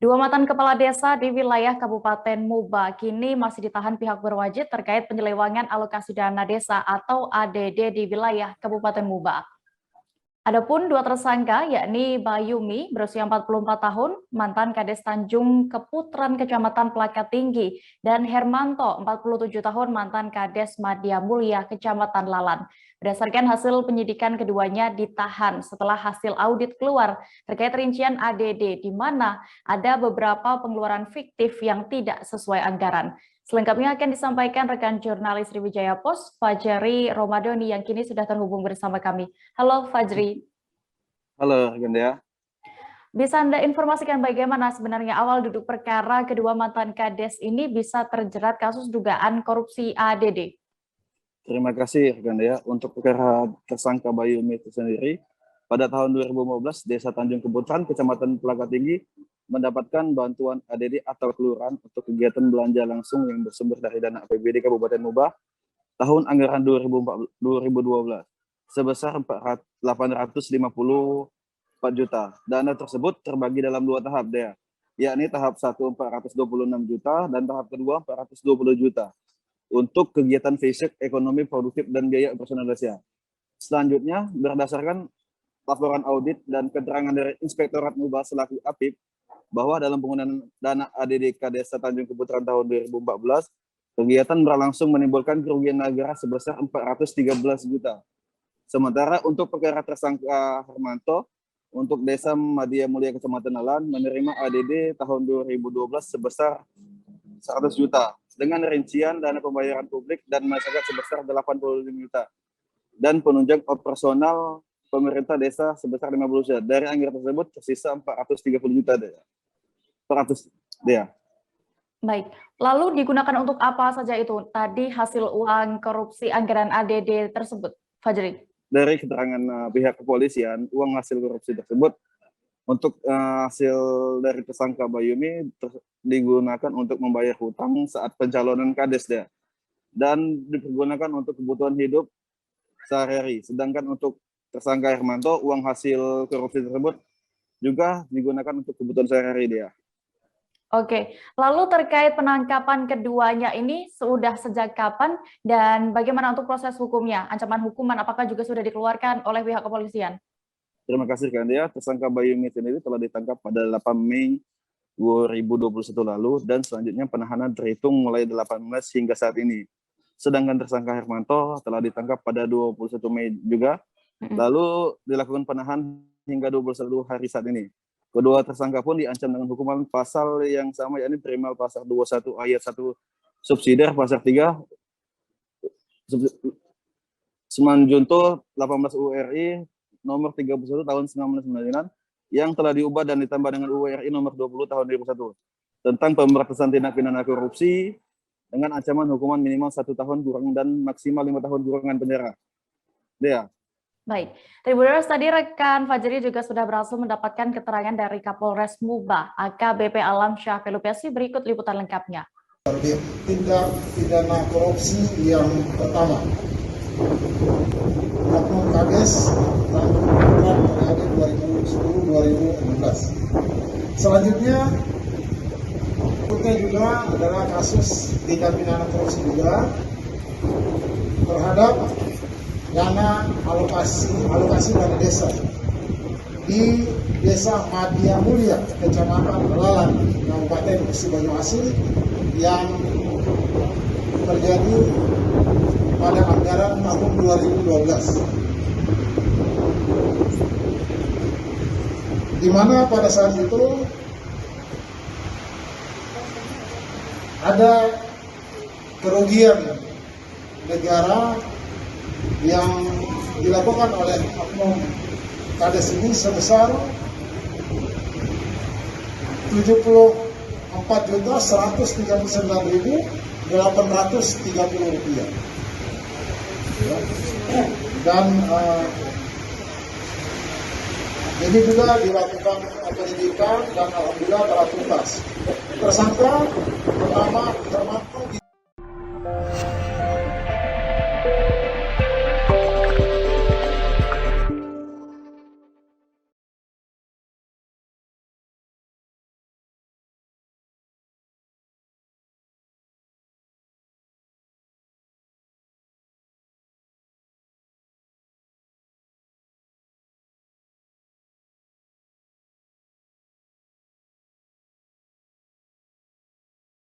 Dua mantan kepala desa di wilayah Kabupaten Muba kini masih ditahan pihak berwajib terkait penyelewengan alokasi dana desa atau ADD di wilayah Kabupaten Muba. Adapun dua tersangka yakni Bayumi berusia 44 tahun, mantan Kades Tanjung Keputran Kecamatan Plaka Tinggi, dan Hermanto 47 tahun, mantan Kades Madya Mulia Kecamatan Lalan. Berdasarkan hasil penyidikan, keduanya ditahan setelah hasil audit keluar terkait rincian ADD di mana ada beberapa pengeluaran fiktif yang tidak sesuai anggaran. Selengkapnya akan disampaikan rekan jurnalis Sriwijaya Post, Fajri Romadoni, yang kini sudah terhubung bersama kami. Halo Fajri. Halo Ganda. Bisa Anda informasikan bagaimana sebenarnya awal duduk perkara kedua mantan Kades ini bisa terjerat kasus dugaan korupsi ADD? Terima kasih Ganda. Untuk perkara tersangka Bayumi itu sendiri, pada tahun 2015 Desa Tanjung Keputran, Kecamatan Plaka Tinggi mendapatkan bantuan ADD atau kelurahan untuk kegiatan belanja langsung yang bersumber dari dana APBD Kabupaten Muba tahun anggaran 2012 sebesar 854 juta. Dana tersebut terbagi dalam dua tahap, yakni tahap 1 426 juta dan tahap kedua 420 juta untuk kegiatan fisik, ekonomi, produktif, dan biaya operasional desa. Selanjutnya, berdasarkan laporan audit dan keterangan dari Inspektorat Muba selaku APIP, bahwa dalam penggunaan dana ADD Desa Tanjung Keputran tahun 2014, kegiatan berlangsung menimbulkan kerugian negara sebesar 413 juta. Sementara untuk perkara tersangka Hermanto, untuk Desa Madya Mulia Kecamatan Lalan menerima ADD tahun 2012 sebesar 100 juta dengan rincian dana pembayaran publik dan masyarakat sebesar 85 juta dan penunjang operasional pemerintah desa sebesar 50 juta. Dari anggaran tersebut tersisa 430 juta. Baik, lalu digunakan untuk apa saja itu tadi hasil uang korupsi anggaran ADD tersebut, Fajri? Dari keterangan pihak kepolisian, uang hasil korupsi tersebut untuk hasil dari tersangka Bayumi digunakan untuk membayar hutang saat pencalonan Kades dan dipergunakan untuk kebutuhan hidup sehari-hari. Sedangkan untuk tersangka Hermanto, uang hasil korupsi tersebut juga digunakan untuk kebutuhan sehari-hari Oke, lalu terkait penangkapan keduanya ini sudah sejak kapan dan bagaimana untuk proses hukumnya? Ancaman hukuman apakah juga sudah dikeluarkan oleh pihak kepolisian? Terima kasih Kandia. Tersangka Bayumi sendiri telah ditangkap pada 8 Mei 2021 lalu dan selanjutnya penahanan terhitung mulai 18 hingga saat ini. Sedangkan tersangka Hermanto telah ditangkap pada 21 Mei juga, lalu dilakukan penahanan hingga 21 hari saat ini. Kedua tersangka pun diancam dengan hukuman pasal yang sama, yakni Primal pasal 21 ayat 1 subsidiar pasal 3 Semanjunto 18 URI nomor 31 tahun 1999 yang telah diubah dan ditambah dengan URI nomor 20 tahun 2001 tentang pemberantasan tindak pidana korupsi dengan ancaman hukuman minimal 1 tahun kurang dan maksimal 5 tahun kurungan penjara. Baik, Tribuners, tadi rekan Fajri juga sudah berhasil mendapatkan keterangan dari Kapolres Muba, AKBP Alam Syah Pelupesi. Berikut liputan lengkapnya. Tindak pidana korupsi yang pertama, Oknum Kades Tanjung periode 2010-2016. Selanjutnya, berikutnya juga adalah kasus tindak pidana korupsi juga terhadap dana alokasi dana desa di Desa Madya Mulia, Kecamatan Lalan, Kabupaten Banyuasin yang terjadi pada anggaran tahun 2012. Di mana pada saat itu ada kerugian negara yang dilakukan oleh oknum Kades ini sebesar 74.139.830 rupiah. Dan ini juga dilakukan penyidikan dan alhamdulillah telah tuntas. Tersangka pertama Hermanto